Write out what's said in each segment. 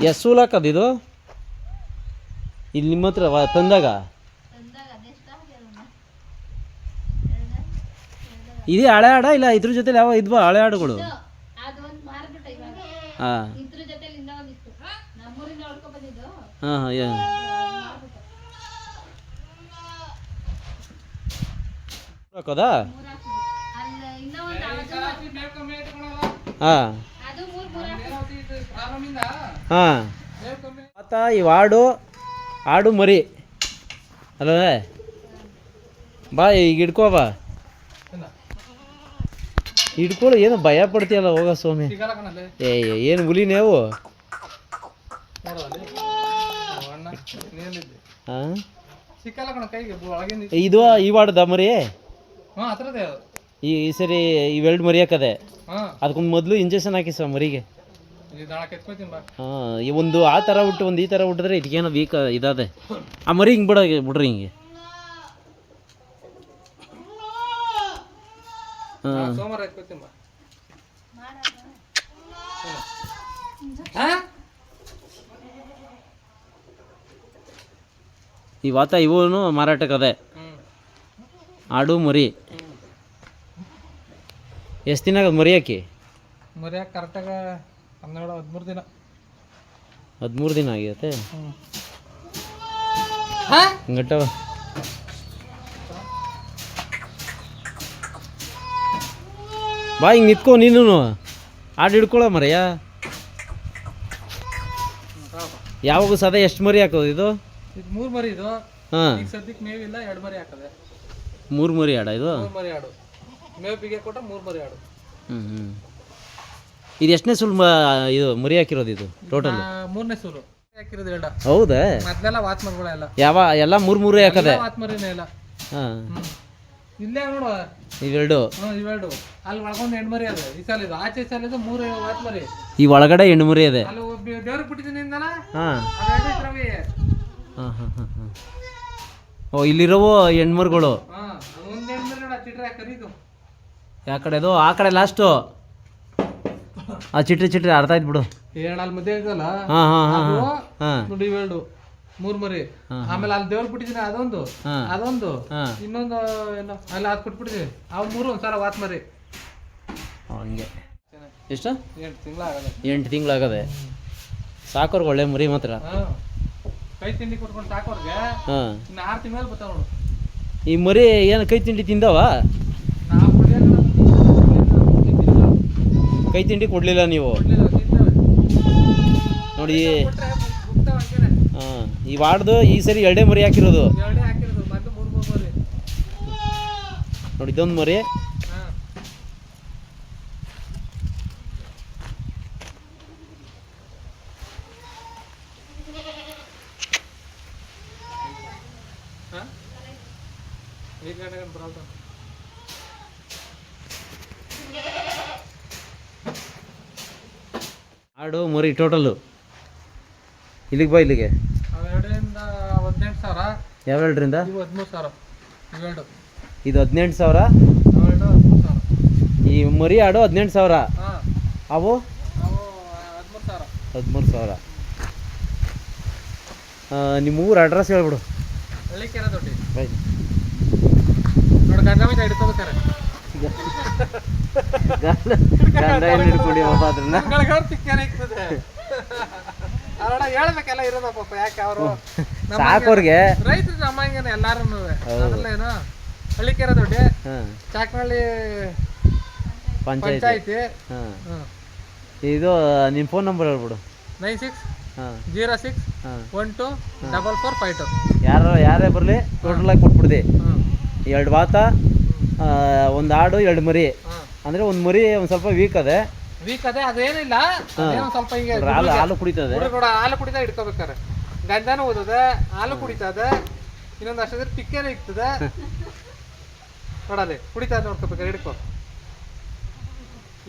ಎಷ್ಟು ಸೂಲಾಕದು ಇಲ್ಲಿ ನಿಮ್ಮ ಹತ್ರ ತಂದಾಗ ಇದೇ ಹಳೆ ಹಾಡ ಇಲ್ಲ ಇದ್ರ ಜೊತೆ ಯಾವ ಇದ್ವಾ ಹಳೆ ಹಾಡುಗಳು? ಹಾಂ ಹಾಂ ಹಾಂ ಹಾಕೋದಾ? ಹಾಂ ಹಾಂ ಆತ ಇವು ಆಡು ಮರಿ ಅಲ್ಲವೇ? ಬಾ ಈಗ ಹಿಡ್ಕೋ ಬಾ, ಹಿಡ್ಕೊಳ್ಳು. ಏನು ಭಯ ಪಡ್ತೀಯಲ್ಲ ಹೋಗ ಸ್ವಾಮಿ. ಏನು ಹುಲಿ ನೀವು? ಹಾಂ ಇದು ಇವಾಡ್ದ ಮರಿ ಈ ಸರಿ ಇವೆರಡು ಮರಿ ಹಾಕದೆ. ಅದಕ್ಕೊಂದು ಮೊದಲು ಇಂಜೆಕ್ಷನ್ ಹಾಕಿ ಸರ್ ಮರಿಗೆ. ಹಾಂ ಒಂದು ಆ ಥರ ಹುಟ್ಟು ಒಂದು ಈ ಥರ ಹುಟ್ಟಿದ್ರೆ ಇದಕ್ಕೇನೋ ವೀಕ್ ಇದಾದೆ. ಆ ಮರಿ ಹಿಂಗೆ ಬಿಡ್ರಿ ಹಿಂಗೆ. ಇವತ್ತ ಇವನು ಮಾರಾಟಕ್ಕದೆ ಆಡು ಮರಿ. ಎಷ್ಟು ದಿನ ಆಗದು ಮರಿ ಹಾಕಿ? ಮರಿ ಹಾಕಿ ಕರೆಕ್ಟಾಗ 12-13 ದಿನ. 13 ದಿನ ಆಗೈತೆ. ಗಟ್ಟವ ಬಾ ಹಿಂಗೆ ನಿತ್ಕೊ ನೀನು. ಆಡು ಹಿಡ್ಕೊಳ ಮರೆಯ. ಯಾವಾಗ ಸದಾ ಎಷ್ಟು ಮರಿ ಹಾಕೋದು ಇದು? 3 ಮರಿ ಇದು. ಹಾಂ ಸದ್ಯಕ್ಕೆ ಮೇವಿಲ್ಲ, 2 ಮರಿ ಹಾಕದೆ. 3 ಮರಿ ಆಡ ಇದು? 3 ಮರಿ ಆಡು ಮೇವು ಬಿಗೆ ಕೊಟ್ಟ 3 ಮರಿ ಆಡು. ಇದು ಎಷ್ಟನೇ ಸುಲ್ ಇದು ಮರಿ ಹಾಕಿರೋದು ಇದು ಟೋಟಲ್? 3ನೇ ಸೂಲು ಹಾಕಿರೋದು ಎರಡು. ಹೌದಾ? ಮೊದಲೆಲ್ಲ ವಾತ್ ಮರಿಗಳೆಲ್ಲ ಎಲ್ಲ 3 ಹಾಕದೆ? ವಾತ್ ಮರಿನೇ ಇಲ್ಲ. ಹಾಂ ಇಲ್ಲೇ ನೋಡು ಇವೆರಡು. ಇವೆರಡು ಅಲ್ಲಿ ಒಳಗೊಂದು 2 ಮರಿ ಅದ. ಈ ಸಾಲ ಇದು ಆಚೆ ಸಾಲ ಇದು 3 ವಾತ್ ಮರಿ. ಈ ಒಳಗಡೆ 2 ಮರಿ ಇದೆ. ಅಲ್ಲಿ ದೇವ್ರಿಗೆ ಬಿಟ್ಟಿದ್ದೀನಿ ಅಂದಲ್ಲ. ಹಾಂ ಅವೆರಡು ಇದ್ರವಿ. ಹಾಂ ಹಾಂ ಹಾಂ ಹಾಂ. ಓ ಇಲ್ಲಿರೋವು ಹೆಣ್ಮರುಗಳು. ಹಾಂ ಒಂದು 2 ಮರಿ ನೋಡ ಚಿಟ್ರೆ ಕರೀದು. ಯಾವ ಕಡೆದು? ಆ ಕಡೆ ಲಾಸ್ಟು ಆ ಚಿಟ್ರಿ ಅರ್ಥ ಆಯ್ತು ಬಿಡು. ಅಲ್ಲಿ ಮಧ್ಯೆ ಇದಲ್ಲ. ಹಾಂ ಹಾಂ ಹಾಂ ಹಾಂ ನೋಡಿ ಇವೆರಡು 3 ಮರಿ. ಆಮೇಲೆ ಅಲ್ಲಿ ದೇವ್ರಿಗೆ ಬಿಟ್ಟಿದ್ದೀನಿ ಅದೊಂದು ಇನ್ನೊಂದು ಏನೋ ಅಲ್ಲಿ ಅದು ಕೊಟ್ಬಿಟ್ಟಿದ್ದೀನಿ. ಅವು 3 ಒಂದ್ಸಲ ವಾತ್ ಮರಿ. ಹಂಗೆ ಎಷ್ಟು? 8 ತಿಂಗಳಾಗದೆ. 8 ತಿಂಗಳಾಗದೆ. ಸಾಕೋರ್ಗೆ ಒಳ್ಳೆ ಮರಿ ಮಾತ್ರ. ಕೈ ತಿಂಡಿ ಕೊಟ್ಕೊಂಡು ಸಾಕೋರ್ಗೆ. ಹಾಂ ಇನ್ನು 6 ತಿಂಗಳಲ್ಲಿ ಬರ್ತಾವ ನೋಡು. ಈ ಮರಿ ಏನು ಕೈ ತಿಂಡಿ ತಿಂದವ? ಕೈ ತಿಂಡಿ ಕೊಡಲಿಲ್ಲ ನೀವು ನೋಡಿ. ಹಾಂ ಈ ವಾಡ್ದು ಈ ಸರಿ 2 ಮರಿ ಹಾಕಿರೋದು ನೋಡಿ. ಇದೊಂದು ಮರಿ. ಆಡು ಮರಿ ಟೋಟಲು ಇಲ್ಲಿಗೆ ಬಾ. ಇಲ್ಲಿಗೆ 18,000. ಯಾವ 2ರಿಂದ? 13,000. ಇದು 18,000. ಈ ಮರಿ ಆಡು 18,000. ಅವು 13,000. ನಿಮ್ಮ ಊರು ಅಡ್ರೆಸ್ ಹೇಳ್ಬಿಡು. ಹಳ್ಳಿಕೆರೆ ದೊಡ್ಡಿ ಬೈ ನೋಡಿ. ಗಂಡ ಹಿಡ್ಕೋಬೇಕಾರೆ ಗಂಡ ಎಲ್ಲಿ ಹಿಡ್ಕೊಂಡು ಅದನ್ನ ಹೇಳ್ಬೇಕೆಲ್ಲ ಇರೋದ ಪಾಪ. ಯಾಕೆ ಅವರು ಸಾಕೋರ್ಗೆ ರೈತರು ನಮ್ಮಂಗೇನೆ ಎಲ್ಲಾರು. ಅದ್ರಲ್ಲೇನು ಹಳ್ಳಿಕೆರೆ ದೊಡ್ಡಿ ಚಾಕ್ನಳ್ಳಿ ಪಂಚಾಯತಿ. ಇದು ನಿನ್ನ ಫೋನ್ ನಂಬರ್ ಹೇಳ್ಬಿಡು. 9606124452. ಯಾರೇ ಬರಲಿ ಟೋಟಲಾಗಿ ಕೊಟ್ಬಿಡ್ದೆ. 2 ವಾತ, 1 ಆಡು, 2 ಮರಿ. ಅಂದರೆ 1 ಮರಿ ಒಂದು ಸ್ವಲ್ಪ ವೀಕ್ ಅದೇ. ಅದೇನಿಲ್ಲ, ಸ್ವಲ್ಪ ಹಿಂಗೆ ಹಾಲು ಕುಡಿತದೆ. ಹಾಲು ಕುಡಿತಾ ಹಿಡ್ಕೋಬೇಕಾರೆ ಗಂಧನೂ ಓದದೆ, ಹಾಲು ಕುಡಿತದೆ. ಇನ್ನೊಂದು ಅಷ್ಟಾದ್ರೆ ಟಿಕ್ಕೇನೆ ಇರ್ತದೆ ನೋಡಲ್ಲಿ ಕುಡಿತಾ ನೋಡ್ಕೋಬೇಕಾರೆ ಹಿಡ್ಕೊ.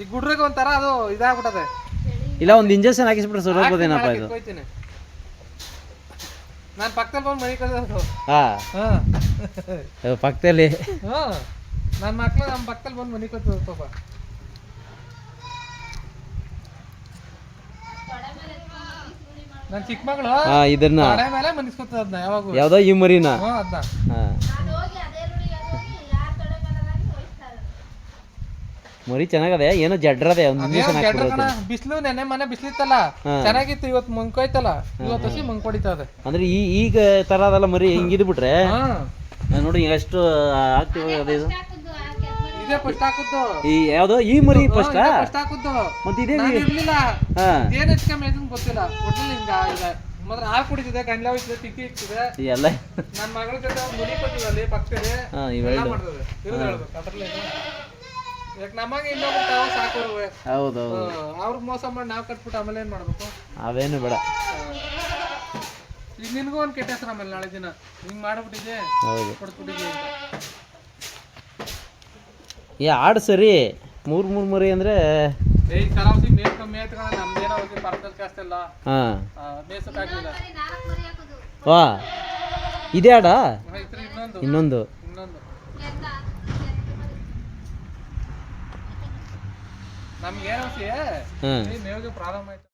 ಈ ಗುಡ್ರಿಗೆ ಒಂಥರ ಅದು ಇದಾಗ್ಬಿಟ್ಟದೆ. ಇಲ್ಲ ಒಂದು ಇಂಜೆಕ್ಷನ್ ಹಾಕಿಸ್ಬಿಟ್ರೆ ಸರೋಬೋದೇನಪ್ಪ ಇದು. ನಾನು ಪಕ್ಕದಲ್ಲಿ ಬಂದು ಮನೆ ಕಳ್ದು. ಪಕ್ಕದಲ್ಲಿ ನನ್ನ ಮಕ್ಳು ನಮ್ಮ ಪಕ್ಕದಲ್ಲಿ ಬಂದು ಮನೆ ಕಳ್ತದ ಪಾಪ. ನನ್ ಚಿಕ್ಕ ಮಗಳು ಇದನ್ನ ತಡೆ ಮೇಲೆ ಮನಿಸ್ಕೊತದ ಅದನ್ನ ಯಾವಾಗ ಯಾವ್ದೋ ಈ ಮರಿನ ಅದನ್ನ ಹಾಂ ಮರಿ ಚೆನ್ನಾಗದೆ ಏನೋ ಜಡ್ರದೆ ಒಂದು ದಿವಸ ಬಿಸಿಲು ನೆನೆ ಮನೆ ಬಿಸಿಲಿತ್ತಲ್ಲ ಚೆನ್ನಾಗಿತ್ತು ಇವತ್ತು ಮಂಕೋಯ್ತಲ್ಲ ಇವತ್ತು ಹಸಿ ಮಂಕೊಡಿತದೆ ಅಂದ್ರೆ ಈಗ ತರ ಅದಲ್ಲ ಮರಿ ಹಿಂಗಿದ್ ಬಿಟ್ರೆ ನೋಡಿ ಎಷ್ಟು ಆಕ್ಟಿವ್ ಅದ ಇದು ಇದೇ ಫಸ್ಟ್ ಹಾಕುದು ಈ ಯಾವ್ದೋ ಈ ಮರಿ ಫಸ್ಟ್ ಹಾಕುದು ಮತ್ತೆ ಇದೇ ಇರ್ಲಿಲ್ಲ ಏನ್ ಹೆಚ್ಚು ಮೇದನ್ ಗೊತ್ತಿಲ್ಲ ಒಟ್ಟಲ್ಲಿ ಹಿಂಗ ಇದೆ ಮೊದಲು ಹಾಲು ಕುಡಿತಿದೆ ಗಂಡ್ಲ ಹೋಯ್ತಿದೆ ತಿಕ್ಕಿ ಇಕ್ತಿದೆ ಎಲ್ಲ ನನ್ನ ಮಗಳ ಜೊತೆ ಮುಡಿ ಕೊಟ್ಟಿದಲ್ಲಿ ಪಕ್ಕದಲ್ಲಿ ಇವೆಲ್ಲ ಮಾಡ್ತದೆ ಇರೋದು ಹೇಳ್ಬೇಕು ಅದ್ರಲ್ಲಿ ಯಾಕೆ ನಮಗೆ ಇನ್ನೊಬ್ಬ ಸಾಕೋರುವೆ ಹೌದು ಅವ್ರಿಗೆ ಮೋಸ ಮಾಡಿ ನಾವು ಕಟ್ಬಿಟ್ಟು ಆಮೇಲೆ ಏನ್ ಮಾಡ್ಬೇಕು ಅವೇನು ಬೇಡ ಈಗ ನಿನ್ಗೂ ಒಂದು ಕೆಟ್ಟ ಹೆಸರು ಆಮೇಲೆ ನಾಳೆ ದಿನ ಹಿಂಗ್ ಮಾಡ್ಬಿಟ್ಟಿದೆ ಹೌದು ಕೊಡ್ಬಿಟ್ಟಿದೆ ಈ ಆಡು ಸರಿ ಮೂರು ಮರಿ ಅಂದ್ರೆ ಈ ಕರಾವಸಿ ಮೇಲ್ ಕಮ್ಮಿ ಆಯ್ತು ನಮ್ದೇನೋ ಹೋಗಿ ಪರ್ಸನಲ್ ಕಾಸ್ಟ್ ಎಲ್ಲ ಹಾಂ ಮೇಸಕ್ಕಾಗಲಿಲ್ಲ ವಾ ಇದೇ ಆಡ ಇನ್ನೊಂದು ಇನ್ನೊಂದು ನಮ್ಗೆ ಏನೋ ಮೇವಿಗೆ ಪ್ರಾಬ್ಲಮ್ ಆಯ್ತು.